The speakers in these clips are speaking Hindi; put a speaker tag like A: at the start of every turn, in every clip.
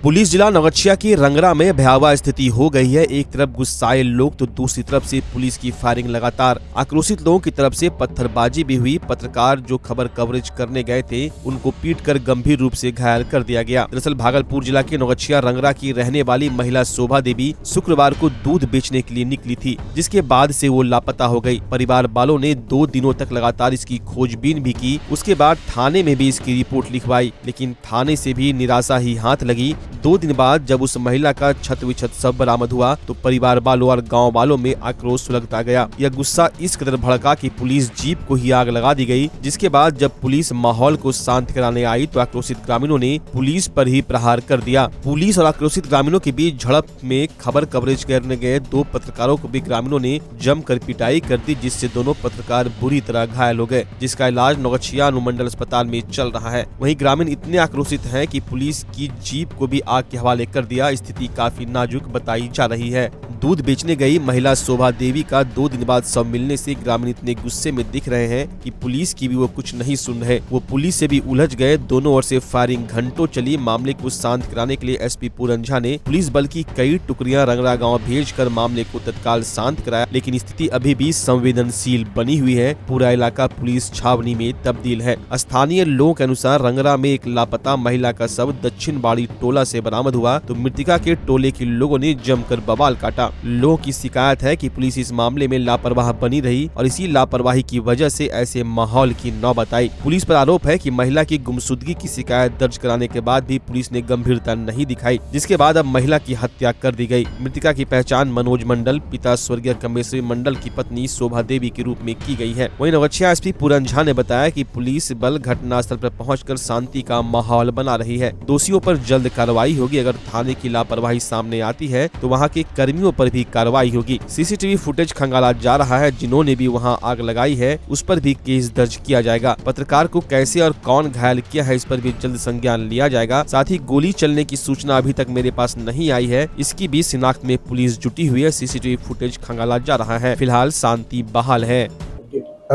A: पुलिस जिला नौगछिया की रंगरा में भयावह स्थिति हो गई है। एक तरफ गुस्साए लोग तो दूसरी तरफ से पुलिस की फायरिंग लगातार। आक्रोशित लोगों की तरफ से पत्थरबाजी भी हुई। पत्रकार जो खबर कवरेज करने गए थे उनको पीटकर गंभीर रूप से घायल कर दिया गया। दरअसल भागलपुर जिला के नौगछिया रंगरा की रहने वाली महिला शोभा देवी शुक्रवार को दूध बेचने के लिए निकली थी, जिसके बाद से वो लापता हो गई। परिवार वालों ने 2 दिनों तक लगातार इसकी खोजबीन भी की। उसके बाद थाने में भी इसकी रिपोर्ट लिखवाई, लेकिन थाने से भी निराशा ही हाथ लगी। 2 दिन बाद जब उस महिला का छत विछत सब बरामद हुआ तो परिवार वालों और गांव वालों में आक्रोश सुलगता गया। यह गुस्सा इस कदर भड़का कि पुलिस जीप को ही आग लगा दी गई। जिसके बाद जब पुलिस माहौल को शांत कराने आई तो आक्रोशित ग्रामीणों ने पुलिस पर ही प्रहार कर दिया। पुलिस और आक्रोशित ग्रामीणों के बीच झड़प में खबर कवरेज करने गए 2 पत्रकारों को भी ग्रामीणों ने जमकर पिटाई कर दी, जिससे दोनों पत्रकार बुरी तरह घायल हो गए, जिसका इलाज नौगछिया अनुमंडल अस्पताल में चल रहा है। वहीं ग्रामीण इतने आक्रोशित हैं कि पुलिस की जीप को भी आग के हवाले कर दिया। स्थिति काफी नाजुक बताई जा रही है। दूध बेचने गई महिला शोभा देवी का 2 दिन बाद शव मिलने से ग्रामीण इतने गुस्से में दिख रहे हैं कि पुलिस की भी वो कुछ नहीं सुन रहे। वो पुलिस से भी उलझ गए। दोनों ओर से फायरिंग घंटों चली। मामले को शांत कराने के लिए एसपी पूरन झा ने पुलिस बल की कई टुकड़ियां रंगरा गांव भेजकर मामले को तत्काल शांत कराया, लेकिन स्थिति अभी भी संवेदनशील बनी हुई है। पूरा इलाका पुलिस छावनी में तब्दील है। स्थानीय लोगों के अनुसार रंगरा में एक लापता महिला का शव दक्षिण बाड़ी टोला से बरामद हुआ तो मृतिका के टोले के लोगों ने जमकर बवाल काटा। लोगों की शिकायत है कि पुलिस इस मामले में लापरवाह बनी रही और इसी लापरवाही की वजह से ऐसे माहौल की नौबत आई। पुलिस पर आरोप है कि महिला की गुमशुदगी की शिकायत दर्ज कराने के बाद भी पुलिस ने गंभीरता नहीं दिखाई, जिसके बाद अब महिला की हत्या कर दी गई। मृतिका की पहचान मनोज मंडल, पिता स्वर्गीय कमेश्वरी मंडल की पत्नी शोभा देवी के रूप में की गई है। वहीं नौगछिया एसपी पूरन झा ने बताया कि पुलिस बल घटनास्थल पर पहुंचकर शांति का माहौल बना रही है। दोषियों पर जल्द कार्रवाई होगी। अगर थाने की लापरवाही सामने आती है तो वहां के कर्मियों पर भी कार्रवाई होगी। सीसीटीवी फुटेज खंगाला जा रहा है। जिन्होंने भी वहां आग लगाई है उस पर भी केस दर्ज किया जाएगा। पत्रकार को कैसे और कौन घायल किया है इस पर भी जल्द संज्ञान लिया जाएगा। साथ ही गोली चलने की सूचना अभी तक मेरे पास नहीं आई है, इसकी भी शिनाख्त में पुलिस जुटी हुई है। सीसीटीवी फुटेज खंगाला जा रहा है। फिलहाल शांति बहाल है।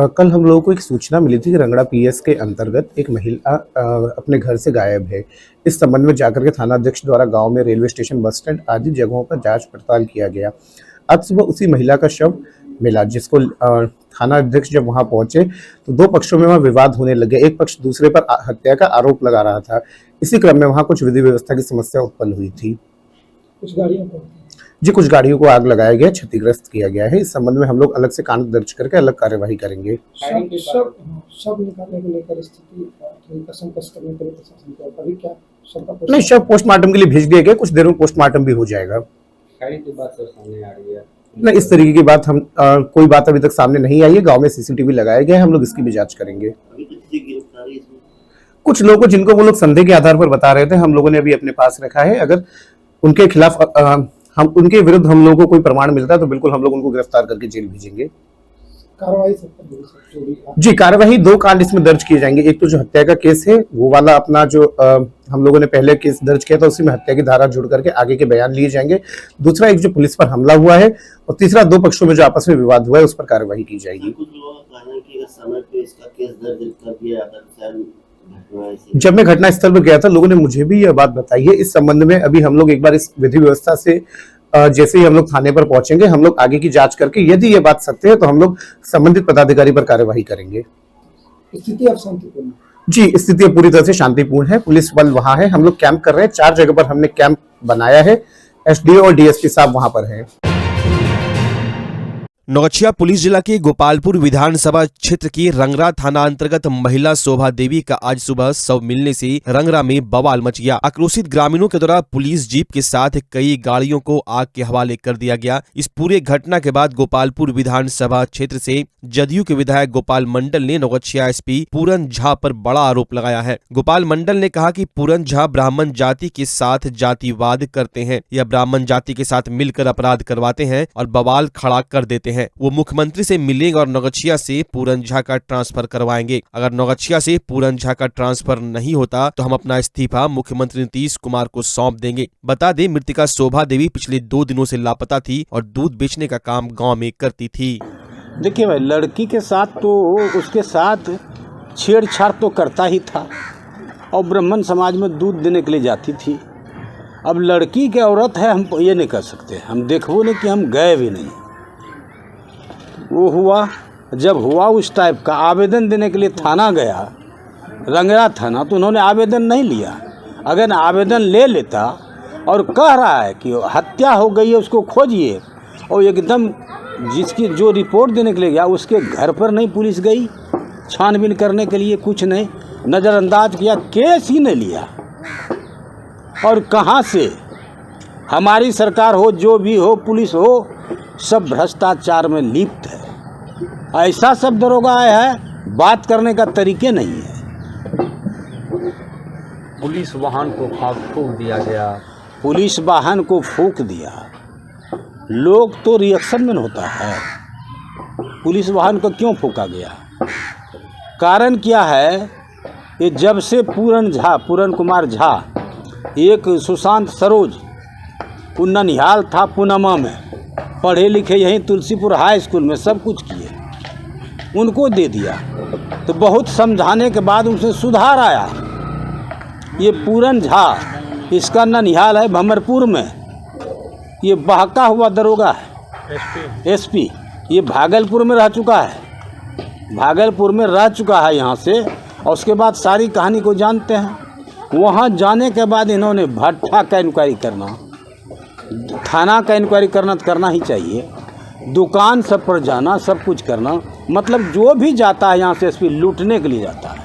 B: कल हम लोगों को एक सूचना मिली थी कि रंगड़ा पीएस के अंतर्गत एक महिला अपने घर से गायब है। इस संबंध में जाकर के थाना अध्यक्ष द्वारा गांव में रेलवे स्टेशन, बस स्टैंड आदि जगहों पर जांच पड़ताल किया गया। आज सुबह उसी महिला का शव मिला, जिसको थाना अध्यक्ष जब वहां पहुंचे तो 2 पक्षों में वहां विवाद होने लगे। एक पक्ष दूसरे पर हत्या का आरोप लगा रहा था। इसी क्रम में वहां कुछ विधि व्यवस्था की समस्या उत्पन्न हुई थी। कुछ गाड़ियों को आग लगाया गया, क्षतिग्रस्त किया गया है। इस संबंध में हम लोग अलग से कांड दर्ज करके अलग कार्यवाही करेंगे।
C: सब निकालने को लेकर स्थिति
B: नहीं, शव पोस्टमार्टम के लिए भेज दिया गया। कुछ देर में पोस्टमार्टम भी हो जाएगा। नहीं, इस तरीके की बात हम कोई बात अभी तक सामने नहीं आई है। गांव में सीसीटीवी लगाया गया है, हम लोग इसकी भी जांच करेंगे। कुछ लोगों को जिनको वो लोग संदेह के आधार पर बता रहे थे, हम लोगों ने अभी अपने पास रखा है। अगर उनके खिलाफ हम उनके विरुद्ध हम लोगों को कोई प्रमाण मिलता है तो बिल्कुल हम लोग उनको गिरफ्तार करके जेल भेजेंगे। जी, कार्यवाही 2 कांड इसमें दर्ज किए जाएंगे। एक तो जो हत्या का केस है वो वाला अपना जो हम लोगों ने पहले केस दर्ज किया था उसी में हत्या की धारा जुड़ करके आगे के बयान लिए जाएंगे। दूसरा एक जो पुलिस पर हमला हुआ है और तीसरा 2 पक्षों में जो आपस में विवाद हुआ है उस पर कार्यवाही की जाएगी। जब मैं घटनास्थल पर गया था लोगों ने मुझे भी यह बात बताई है। इस संबंध में अभी हम लोग एक बार इस विधि व्यवस्था से जैसे ही हम लोग थाने पर पहुंचेंगे हम लोग आगे की जांच करके यदि ये बात सत्य है तो हम लोग संबंधित पदाधिकारी पर कार्यवाही करेंगे।
C: स्थिति अब शांतिपूर्ण?
B: जी, स्थिति पूरी तरह से शांतिपूर्ण है। पुलिस बल वहां है। हम लोग कैंप कर रहे हैं। 4 जगह पर हमने कैंप बनाया है। एसडीओ और डीएसपी साहब वहां पर हैं।
A: नौगछिया पुलिस जिला के गोपालपुर विधानसभा क्षेत्र की रंगरा थाना अंतर्गत महिला शोभा देवी का आज सुबह शव मिलने से रंगरा में बवाल मच गया। आक्रोशित ग्रामीणों के द्वारा पुलिस जीप के साथ कई गाड़ियों को आग के हवाले कर दिया गया। इस पूरे घटना के बाद गोपालपुर विधानसभा क्षेत्र से जदयू के विधायक गोपाल मंडल ने नौगछिया एसपी पूरन झा पर बड़ा आरोप लगाया है। गोपाल मंडल ने कहा कि पूरन झा ब्राह्मण जाति के साथ जातिवाद करते हैं। यह ब्राह्मण जाति के साथ मिलकर अपराध करवाते हैं और बवाल खड़ा कर देते हैं। वो मुख्यमंत्री से मिलेंगे और नौगछिया से पूरन झा का ट्रांसफर करवाएंगे। अगर नौगछिया से पूरन झा का ट्रांसफर नहीं होता तो हम अपना इस्तीफा मुख्यमंत्री नीतीश कुमार को सौंप देंगे। बता दें, मृतिका शोभा देवी पिछले 2 दिनों से लापता थी और दूध बेचने का काम गांव में करती थी।
D: देखिए भाई, लड़की के साथ तो उसके साथ छेड़छाड़ तो करता ही था और ब्राह्मण समाज में दूध देने के लिए जाती थी अब लड़की के औरत है, हम ये नहीं कर सकते, हम देखो नहीं कि हम गए भी नहीं। वो हुआ, जब हुआ उस टाइप का आवेदन देने के लिए थाना गया, रंगरा थाना, तो उन्होंने आवेदन नहीं लिया। अगर आवेदन ले लेता और कह रहा है कि हत्या हो गई है उसको खोजिए, और एकदम जिसकी जो रिपोर्ट देने के लिए गया उसके घर पर नहीं पुलिस गई छानबीन करने के लिए, कुछ नहीं, नज़रअंदाज किया, केस ही नहीं लिया। और कहाँ से हमारी सरकार हो, जो भी हो, पुलिस हो, सब भ्रष्टाचार में लिप्त है। ऐसा सब दरोगा है, बात करने का तरीके नहीं है।
E: पुलिस वाहन को फूंक दिया गया,
D: पुलिस वाहन को फूंक दिया, लोग तो रिएक्शन में होता है। पुलिस वाहन को क्यों फूंका गया? कारण क्या है? ये जब से पूरन कुमार झा, एक सुशांत सरोज, वो ननिहाल था पूनमा में, पढ़े लिखे यहीं तुलसीपुर हाई स्कूल में सब कुछ किए, उनको दे दिया। तो बहुत समझाने के बाद उनसे सुधार आया। ये पूरन झा, इसका ननिहाल है भमरपुर में, ये बहका हुआ दरोगा है, एसपी। ये भागलपुर में रह चुका है, भागलपुर में रह चुका है यहाँ से, और उसके बाद सारी कहानी को जानते हैं। वहाँ जाने के बाद इन्होंने भट्ठा का इंक्वायरी करना, थाना का इंक्वायरी करना ही चाहिए, दुकान सब पर जाना, सब कुछ करना, मतलब जो भी जाता है यहाँ से एसपी लूटने के लिए जाता है।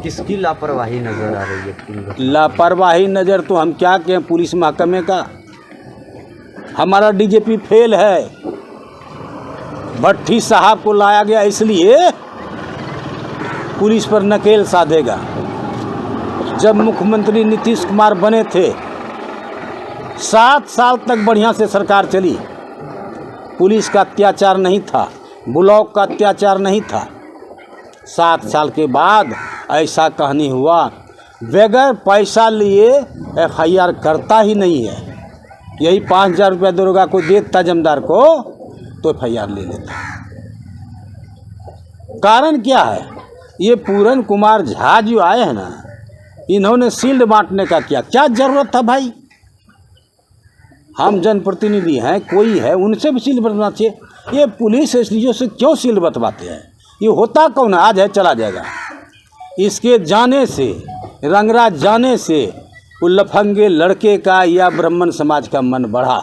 E: किसकी लापरवाही नजर आ रही है?
D: लापरवाही नज़र तो हम क्या कहें, पुलिस महकमे का। हमारा डीजीपी फेल है, भट्टी साहब को लाया गया इसलिए पुलिस पर नकेल साधेगा। जब मुख्यमंत्री नीतीश कुमार बने थे, 7 साल तक बढ़िया से सरकार चली, पुलिस का अत्याचार नहीं था, ब्लॉक का अत्याचार नहीं था। 7 साल के बाद ऐसा कहानी हुआ, बगैर पैसा लिए एफआईआर करता ही नहीं है। यही 5,000 रुपया दरोगा को देता जमींदार को तो एफआईआर ले लेता। कारण क्या है? ये पूरन कुमार झा जो आए हैं ना, इन्होंने शील्ड बांटने का क्या जरूरत था भाई? हम जनप्रतिनिधि हैं, कोई है, उनसे भी शील्ड बंटना चाहिए। ये पुलिस एसडीओ से क्यों शील्ड बंटवाते हैं? ये होता कौन है? आज है चला जाएगा। इसके जाने से, रंगरा जाने से, वो लफंगे लड़के का या ब्राह्मण समाज का मन बढ़ा।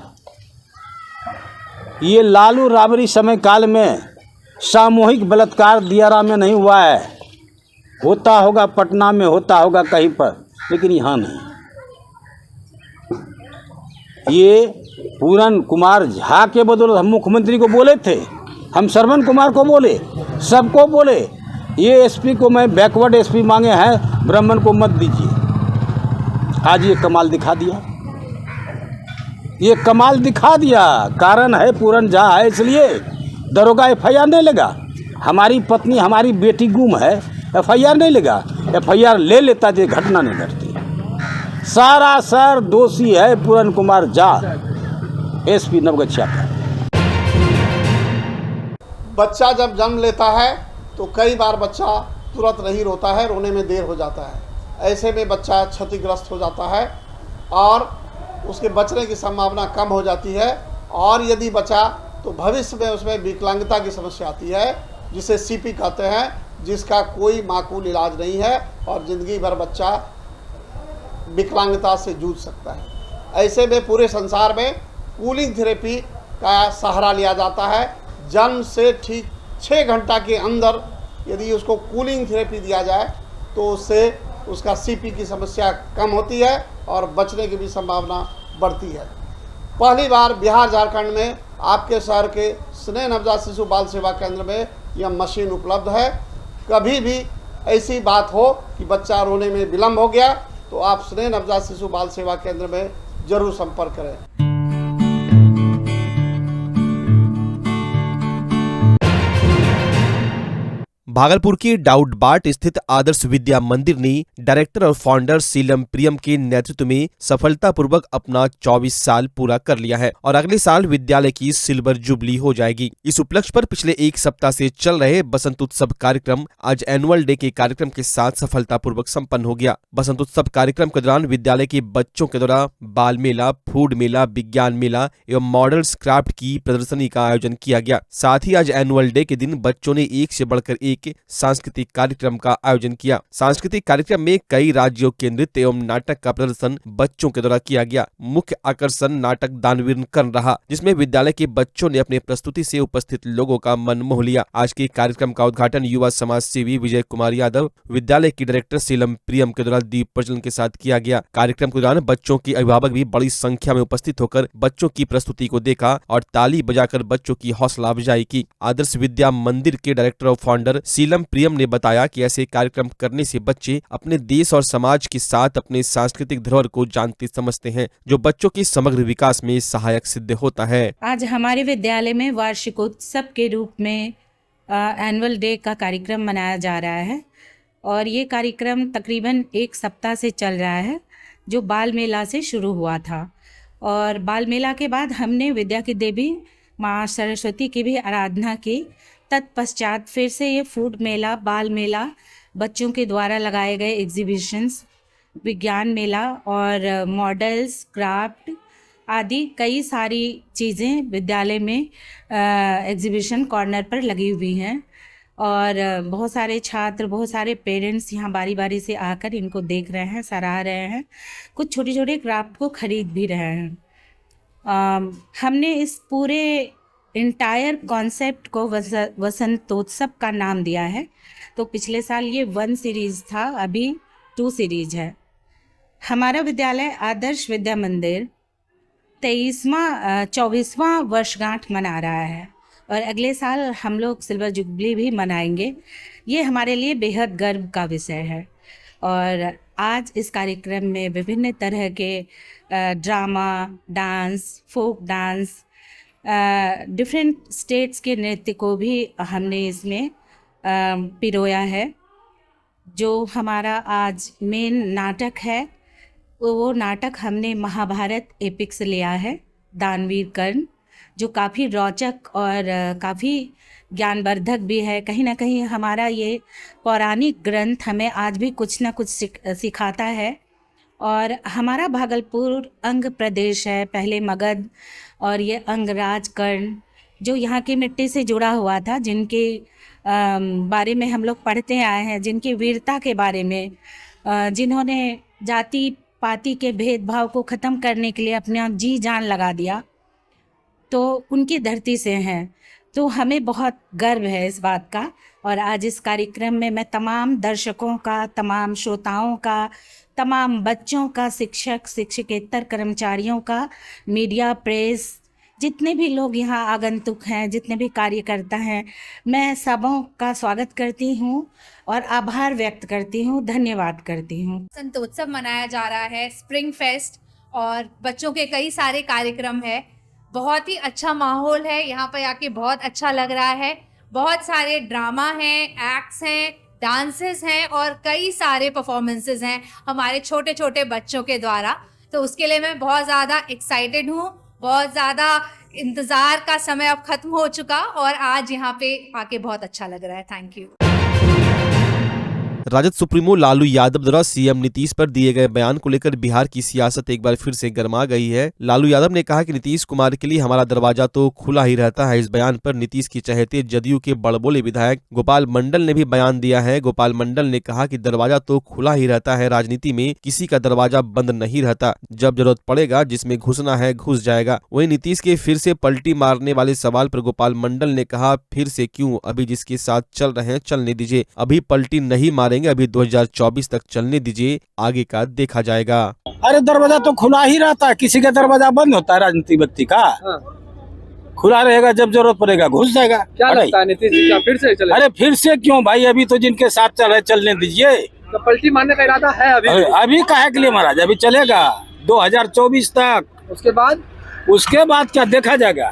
D: ये लालू राबड़ी समय काल में सामूहिक बलात्कार दियारा में नहीं हुआ है, होता होगा पटना में, होता होगा कहीं पर, लेकिन यहाँ नहीं। ये पूरन कुमार झा के बदौलत हम मुख्यमंत्री को बोले थे, हम श्रवण कुमार को बोले, सबको बोले, ये एसपी को मैं बैकवर्ड एसपी मांगे हैं, ब्राह्मण को मत दीजिए। आज ये कमाल दिखा दिया, ये कमाल दिखा दिया। कारण है पूरन झा है, इसलिए दरोगा एफआईआर नहीं लेगा। हमारी पत्नी, हमारी बेटी गुम है, एफआईआर नहीं लेगा। एफआईआर ले लेता जो घटना नहीं घटती। सारा सर दोषी है पूरन कुमार झा, एसपी नवगछिया का।
F: बच्चा जब जन्म लेता है तो कई बार बच्चा तुरंत नहीं रोता है, रोने में देर हो जाता है। ऐसे में बच्चा क्षतिग्रस्त हो जाता है और उसके बचने की संभावना कम हो जाती है। और यदि बचा तो भविष्य में उसमें विकलांगता की समस्या आती है, जिसे सीपी कहते हैं, जिसका कोई माकूल इलाज नहीं है और ज़िंदगी भर बच्चा विकलांगता से जूझ सकता है। ऐसे में पूरे संसार में कूलिंग थेरेपी का सहारा लिया जाता है। जन्म से ठीक 6 घंटा के अंदर यदि उसको कूलिंग थेरेपी दिया जाए तो उससे उसका सीपी की समस्या कम होती है और बचने की भी संभावना बढ़ती है। पहली बार बिहार झारखंड में आपके शहर के स्नेह नवजात शिशु बाल सेवा केंद्र में यह मशीन उपलब्ध है। कभी भी ऐसी बात हो कि बच्चा रोने में विलम्ब हो गया तो आप स्नेह नवजात शिशु बाल सेवा केंद्र में जरूर संपर्क करें।
A: भागलपुर के डाउटबाट स्थित आदर्श विद्या मंदिर ने डायरेक्टर और फाउंडर सीलम प्रियम के नेतृत्व में सफलतापूर्वक अपना 24 साल पूरा कर लिया है और अगले साल विद्यालय की सिल्वर जुबली हो जाएगी। इस उपलक्ष्य पर पिछले एक सप्ताह से चल रहे बसंत उत्सव कार्यक्रम आज एनुअल डे के कार्यक्रम के साथ सफलतापूर्वक संपन्न हो गया। बसंत उत्सव कार्यक्रम के दौरान विद्यालय के बच्चों के द्वारा बाल मेला, फूड मेला, विज्ञान मेला एवं मॉडल्स क्राफ्ट की प्रदर्शनी का आयोजन किया गया। साथ ही आज एनुअल डे के दिन बच्चों ने एक से बढ़कर एक सांस्कृतिक कार्यक्रम का आयोजन किया। सांस्कृतिक कार्यक्रम में कई राज्यों के नृत्य एवं नाटक का प्रदर्शन बच्चों के द्वारा किया गया। मुख्य आकर्षण नाटक दानवीर कर्ण रहा, जिसमें विद्यालय के बच्चों ने अपने प्रस्तुति से उपस्थित लोगों का मन मोह लिया। आज के कार्यक्रम का उद्घाटन युवा समाज सेवी विजय कुमार यादव, विद्यालय की डायरेक्टर सीलम प्रियम के द्वारा दीप प्रज्वलन के साथ किया गया। कार्यक्रम के दौरान बच्चों के अभिभावक भी बड़ी संख्या में उपस्थित होकर बच्चों की प्रस्तुति को देखा और ताली बजाकर बच्चों की हौसला अफजाई की। आदर्श विद्या मंदिर के डायरेक्टर और फाउंडर सीलम प्रियम ने बताया कि ऐसे कार्यक्रम करने से बच्चे अपने देश और समाज के साथ अपने सांस्कृतिक धरोहर को जानते समझते हैं, जो बच्चों के समग्र विकास में सहायक सिद्ध होता है।
G: आज हमारे विद्यालय में वार्षिकोत्सव के रूप में एनुअल डे का कार्यक्रम मनाया जा रहा है और ये कार्यक्रम तकरीबन एक सप्ताह से चल रहा है, जो बाल मेला से शुरू हुआ था। और बाल मेला के बाद हमने विद्या की देवी माँ सरस्वती की भी आराधना की। तत्पश्चात फिर से ये फूड मेला, बाल मेला, बच्चों के द्वारा लगाए गए एग्जीबिशंस, विज्ञान मेला और मॉडल्स, क्राफ्ट आदि कई सारी चीज़ें विद्यालय में एग्जीबिशन कॉर्नर पर लगी हुई हैं और बहुत सारे छात्र, बहुत सारे पेरेंट्स यहाँ बारी बारी से आकर इनको देख रहे हैं, सराह रहे हैं, कुछ छोटे छोटे क्राफ्ट को खरीद भी रहे हैं। हमने इस पूरे इंटायर कॉन्सेप्ट को वसंतोत्सव का नाम दिया है। तो पिछले साल ये 1 सीरीज़ था, अभी 2 सीरीज है। हमारा विद्यालय आदर्श विद्या मंदिर 24वां वर्षगांठ मना रहा है और अगले साल हम लोग सिल्वर जुबली भी मनाएंगे। ये हमारे लिए बेहद गर्व का विषय है और आज इस कार्यक्रम में विभिन्न तरह के drama, dance, folk dance, different states के नृत्य को भी हमने इसमें पिरोया है। जो हमारा आज मेन नाटक है वो नाटक हमने महाभारत एपिक से लिया है, दानवीर कर्ण, जो काफ़ी रोचक और काफ़ी ज्ञानवर्धक भी है। कहीं ना कहीं हमारा ये पौराणिक ग्रंथ हमें आज भी कुछ ना कुछ सिखाता है। और हमारा भागलपुर अंग प्रदेश है, पहले मगध, और ये अंगराज कर्ण जो यहाँ की मिट्टी से जुड़ा हुआ था, जिनके बारे में हम लोग पढ़ते आए हैं, जिनकी वीरता के बारे में, जिन्होंने जाति पाति के भेदभाव को ख़त्म करने के लिए अपना जी जान लगा दिया, तो उनकी धरती से हैं। तो हमें बहुत गर्व है इस बात का। और आज इस कार्यक्रम में मैं तमाम दर्शकों का, तमाम श्रोताओं का, तमाम बच्चों का, शिक्षक, शिक्षकेतर कर्मचारियों का, मीडिया, प्रेस, जितने भी लोग यहाँ आगंतुक हैं, जितने भी कार्यकर्ता हैं, मैं सबों का स्वागत करती हूँ और आभार व्यक्त करती हूँ, धन्यवाद करती हूँ।
H: बसंतोत्सव मनाया जा रहा है, स्प्रिंग फेस्ट, और बच्चों के कई सारे कार्यक्रम है। बहुत ही अच्छा माहौल है, यहाँ पर आके बहुत अच्छा लग रहा है। बहुत सारे ड्रामा हैं, एक्ट्स हैं, डांसेस हैं और कई सारे परफॉर्मेंसेस हैं हमारे छोटे छोटे बच्चों के द्वारा। तो उसके लिए मैं बहुत ज़्यादा एक्साइटेड हूँ। बहुत ज़्यादा इंतज़ार का समय अब ख़त्म हो चुका और आज यहाँ पे आके बहुत अच्छा लग रहा है। Thank you.
A: RJD supremo Lalu Yadav द्वारा सीएम नीतीश पर दिए गए बयान को लेकर बिहार की सियासत एक बार फिर से गर्मा गई है। लालू यादव ने कहा कि नीतीश कुमार के लिए हमारा दरवाजा तो खुला ही रहता है। इस बयान पर नीतीश के चहेते जदयू के बड़बोले विधायक गोपाल मंडल ने भी बयान दिया है। गोपाल मंडल ने कहा कि दरवाजा तो खुला ही रहता है, राजनीति में किसी का दरवाजा बंद नहीं रहता, जब जरूरत पड़ेगा जिसमें घुसना है घुस जाएगा। वहीं नीतीश के फिर से पलटी मारने वाले सवाल पर गोपाल मंडल ने कहा, फिर से क्यों, अभी जिसके साथ चल रहे हैं चलने दीजिए, अभी पलटी नहीं मारेंगे, अभी 2024 तक चलने दीजिए, आगे का देखा जाएगा।
D: अरे दरवाजा तो खुला ही रहता है, किसी का दरवाजा बंद होता है? राजनीतिक व्यक्ति का खुला रहेगा, जब जरूरत पड़ेगा घुस जाएगा। क्या लगता है नीतीश जी, क्या फिर से चले? अरे फिर से क्यों भाई, अभी तो जिनके साथ चल रहे चलने दीजिए।
I: तो पलटी मारने का इरादा है
D: अभी काहे के लिए महाराज, अभी चलेगा 2024 तक,
I: उसके बाद
D: क्या देखा जाएगा।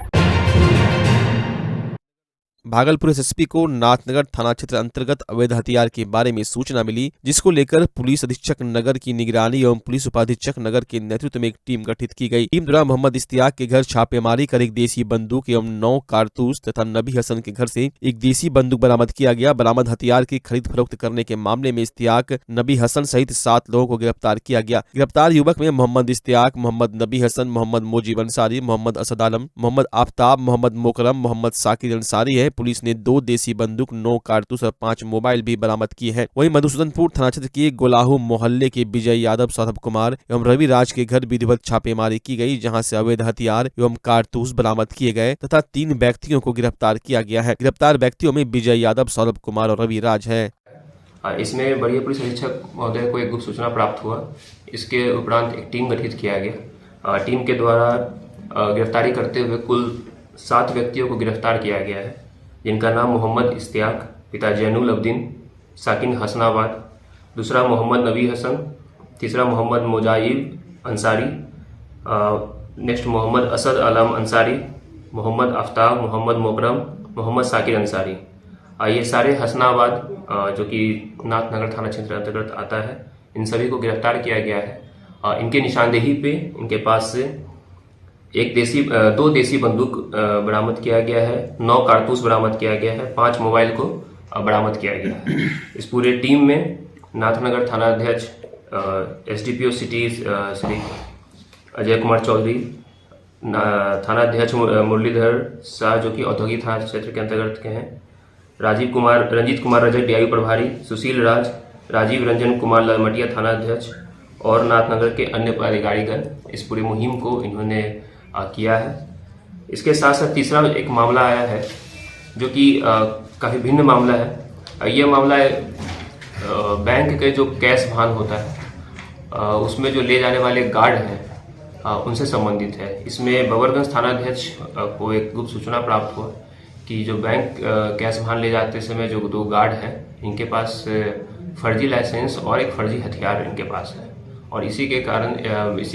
A: भागलपुर एसएसपी को नाथनगर थाना क्षेत्र अंतर्गत अवैध हथियार के बारे में सूचना मिली, जिसको लेकर पुलिस अधीक्षक नगर की निगरानी एवं पुलिस उपाधीक्षक नगर के नेतृत्व में एक टीम गठित की गई। टीम द्वारा मोहम्मद इश्तियाक के घर छापेमारी कर एक देसी बंदूक एवं 9 कारतूस तथा नबी हसन के घर से एक देसी बंदूक बरामद किया गया। बरामद हथियार की खरीद फरोख्त करने के मामले में इश्तियाक, नबी हसन सहित 7 लोगों को गिरफ्तार किया गया। गिरफ्तार युवक में मोहम्मद इश्तियाक, मोहम्मद नबी हसन, मोहम्मद मोजीब अंसारी, मोहम्मद असद आलम, मोहम्मद आफ्ताब, मोहम्मद मोकरम, मोहम्मद साकिर अंसारी है। पुलिस ने 2 देसी बंदूक, 9 कारतूस और 5 मोबाइल भी बरामद किए हैं। वहीं मधुसूदनपुर थाना क्षेत्र के गोलाहू मोहल्ले के विजय यादव, सौरभ कुमार एवं रवि राज के घर विधिवत छापेमारी की गई, जहां से अवैध हथियार एवं कारतूस बरामद किए गए तथा 3 व्यक्तियों को गिरफ्तार किया गया है। गिरफ्तार व्यक्तियों में विजय यादव, सौरभ कुमार और रवि राज है।
J: इसमें बड़िया पुलिस अधीक्षक महोदय को एक गुप्त सूचना प्राप्त हुआ। इसके उपरांत एक टीम गठित किया गया। टीम के द्वारा गिरफ्तारी करते हुए कुल 7 व्यक्तियों को गिरफ्तार किया गया है, जिनका नाम मोहम्मद इश्तियाक, पिता जैनुल अब्दीन, साकिन हसनाबाद, दूसरा मोहम्मद नबी हसन, तीसरा मोहम्मद मुजाहिब अंसारी, नेक्स्ट मोहम्मद असद आलम अंसारी, मोहम्मद आफ्ताब, मोहम्मद मोकरम, मोहम्मद साकिर अंसारी। ये सारे हसनाबाद जो कि नाथनगर थाना क्षेत्र अंतर्गत आता है, इन सभी को गिरफ्तार किया गया है। इनके निशानदेही पे इनके पास से 2 देसी बंदूक बरामद किया गया है, 9 कारतूस बरामद किया गया है, 5 मोबाइल को बरामद किया गया है। इस पूरे टीम में नाथनगर थानाध्यक्ष एसडीपीओ सिटी श्री अजय कुमार चौधरी, थानाध्यक्ष मुरलीधर शाह जो कि औद्योगिक थाना क्षेत्र के अंतर्गत के हैं, रंजीत कुमार रजक डीआईयू प्रभारी, सुशील राज, राजीव रंजन कुमार ललमटिया थानाध्यक्ष और नाथनगर के अन्य पदाधिकारीगण इस पूरी मुहिम को इन्होंने किया है। इसके साथ साथ तीसरा एक मामला आया है जो कि काफ़ी भिन्न मामला है। यह मामला बैंक के जो कैश भान होता है उसमें जो ले जाने वाले गार्ड हैं उनसे संबंधित है। इसमें बबरगंज थानाध्यक्ष को एक गुप्त सूचना प्राप्त हुआ कि जो बैंक कैश भान ले जाते समय जो 2 गार्ड हैं, इनके पास फर्जी लाइसेंस और एक फर्जी हथियार इनके पास है और इसी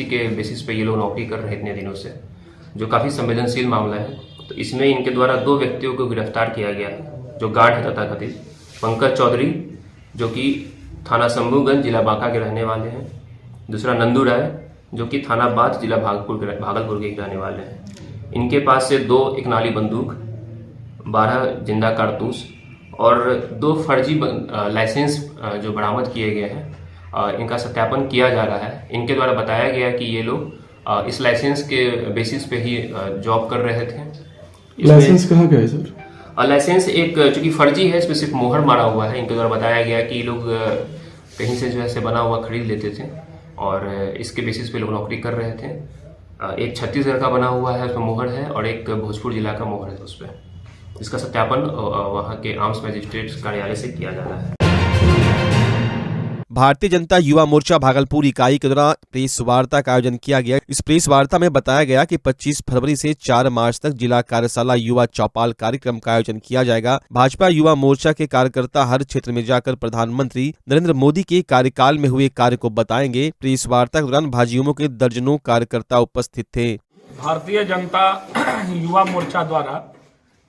J: के बेसिस पे ये लोग नौकरी कर रहे हैं इतने दिनों से, जो काफ़ी संवेदनशील मामला है। तो इसमें इनके द्वारा 2 व्यक्तियों को गिरफ्तार किया गया है जो गार्ड है तथाकथित। पंकज चौधरी जो कि थाना शंभूगंज जिला बांका के रहने वाले हैं, दूसरा नंदू राय जो कि थाना बाथ जिला भागलपुर के रहने वाले हैं। इनके पास से 2 एक नाली बंदूक, 12 जिंदा कारतूस और 2 फर्जी लाइसेंस जो बरामद किए गए हैं, इनका सत्यापन किया जा रहा है। इनके द्वारा बताया गया कि ये लोग इस लाइसेंस के बेसिस पे ही जॉब कर रहे थे।
K: लाइसेंस कहाँ का है सर?
J: लाइसेंस एक चूंकि फर्जी है, इसमें सिर्फ मोहर मारा हुआ है। इनके द्वारा बताया गया कि ये लोग कहीं से जो है बना हुआ खरीद लेते थे और इसके बेसिस पे लोग नौकरी कर रहे थे। एक छत्तीसगढ़ का बना हुआ है, उसमें मोहर है, और एक भोजपुर जिला का मोहर है उस पर। इसका सत्यापन वहाँ के आर्म्स मजिस्ट्रेट कार्यालय से किया जा रहा है।
A: भारतीय जनता युवा मोर्चा भागलपुर इकाई के द्वारा प्रेस वार्ता का आयोजन किया गया। इस प्रेस वार्ता में बताया गया कि 25 फरवरी से 4 मार्च तक जिला कार्यशाला युवा चौपाल कार्यक्रम का आयोजन किया जाएगा। भाजपा युवा मोर्चा के कार्यकर्ता हर क्षेत्र में जाकर प्रधानमंत्री नरेंद्र मोदी के कार्यकाल में हुए कार्य को बताएंगे। प्रेस वार्ता के दौरान भाजयुमो के दर्जनों कार्यकर्ता उपस्थित थे।
L: भारतीय जनता युवा मोर्चा द्वारा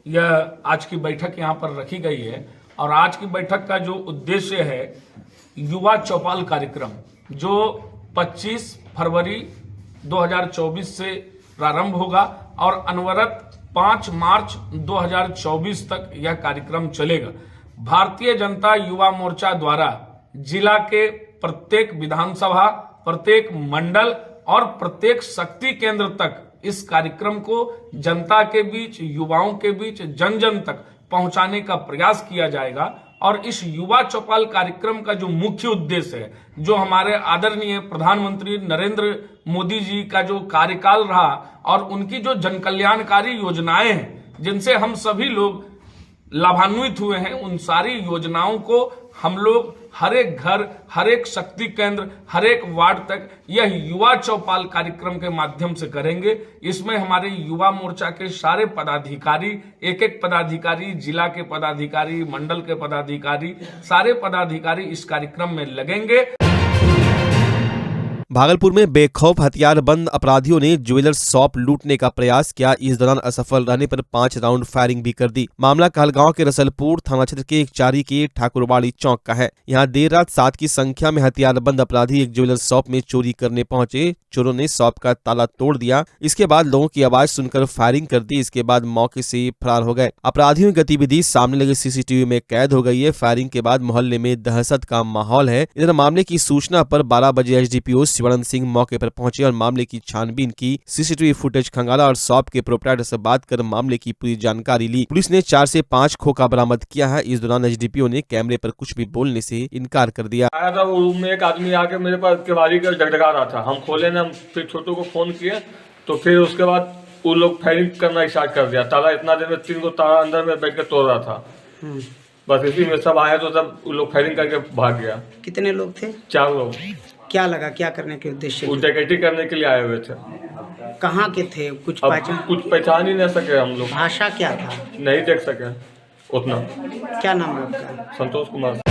L: यह आज की बैठक यहाँ पर रखी गई है और आज की बैठक का जो उद्देश्य है युवा चौपाल कार्यक्रम, जो 25 फरवरी 2024 से प्रारंभ होगा और अनवरत 5 मार्च 2024 तक यह कार्यक्रम चलेगा। भारतीय जनता युवा मोर्चा द्वारा जिला के प्रत्येक विधानसभा, प्रत्येक मंडल और प्रत्येक शक्ति केंद्र तक इस कार्यक्रम को जनता के बीच, युवाओं के बीच, जन जन तक पहुंचाने का प्रयास किया जाएगा। और इस युवा चौपाल कार्यक्रम का जो मुख्य उद्देश्य है, जो हमारे आदरणीय प्रधानमंत्री नरेंद्र मोदी जी का जो कार्यकाल रहा और उनकी जो जनकल्याणकारी योजनाएं हैं जिनसे हम सभी लोग लाभान्वित हुए हैं, उन सारी योजनाओं को हम लोग हर एक घर, हर एक शक्ति केंद्र, हर एक वार्ड तक यह युवा चौपाल कार्यक्रम के माध्यम से करेंगे। इसमें हमारे युवा मोर्चा के सारे पदाधिकारी, एक एक पदाधिकारी, जिला के पदाधिकारी, मंडल के पदाधिकारी, सारे पदाधिकारी इस कार्यक्रम में लगेंगे।
A: भागलपुर में बेखौफ हथियारबंद अपराधियों ने ज्वेलर्स शॉप लूटने का प्रयास किया। इस दौरान असफल रहने पर 5 राउंड फायरिंग भी कर दी। मामला कहलगांव के रसलपुर थाना क्षेत्र के एक चारी के ठाकुरवाड़ी चौक का है। यहाँ देर रात 7 की संख्या में हथियारबंद अपराधी एक ज्वेलर्स शॉप में चोरी करने पहुंचे। चोरों ने शॉप का ताला तोड़ दिया। इसके बाद लोगों की आवाज सुनकर फायरिंग कर दी। इसके बाद मौके से फरार हो गए। अपराधियों की गतिविधि सामने लगे सीसीटीवी में कैद हो गई है। फायरिंग के बाद मोहल्ले में दहशत का माहौल है। इधर मामले की सूचना पर 12 बजे एसडीपीओ शिवानंद सिंह मौके पर पहुंचे और मामले की छानबीन की। सीसीटीवी फुटेज खंगाला और शॉप के प्रोप्राइटर से बात कर मामले की पूरी जानकारी ली। पुलिस ने 4 से 5 खोखा बरामद किया है। इस दौरान एसडीपीओ ने कैमरे पर कुछ भी बोलने से इनकार कर दिया।
L: आया था वो रूम में एक आदमी आके मेरे पास केवाड़ी का जगजगा रहा था। हम खोले ना, फिर छोटू को फोन किए तो फिर उसके बाद वो लोग फायरिंग करना स्टार्ट कर दिया। ताला इतना देर में 3 को ताला अंदर में बैठ के तोड़ रहा था। बस इसी में सब आए तो सब वो लोग फायरिंग करके भाग गया।
C: कितने लोग थे?
L: 4 लोग।
C: क्या लगा, क्या करने के उद्देश्य?
L: वो डकैती करने के लिए आए हुए थे।
C: कहाँ के थे? कुछ
L: पहचान ही नहीं सके हम लोग।
C: भाषा क्या था?
L: नहीं देख सके उतना।
C: क्या नाम है आपका?
L: संतोष कुमार।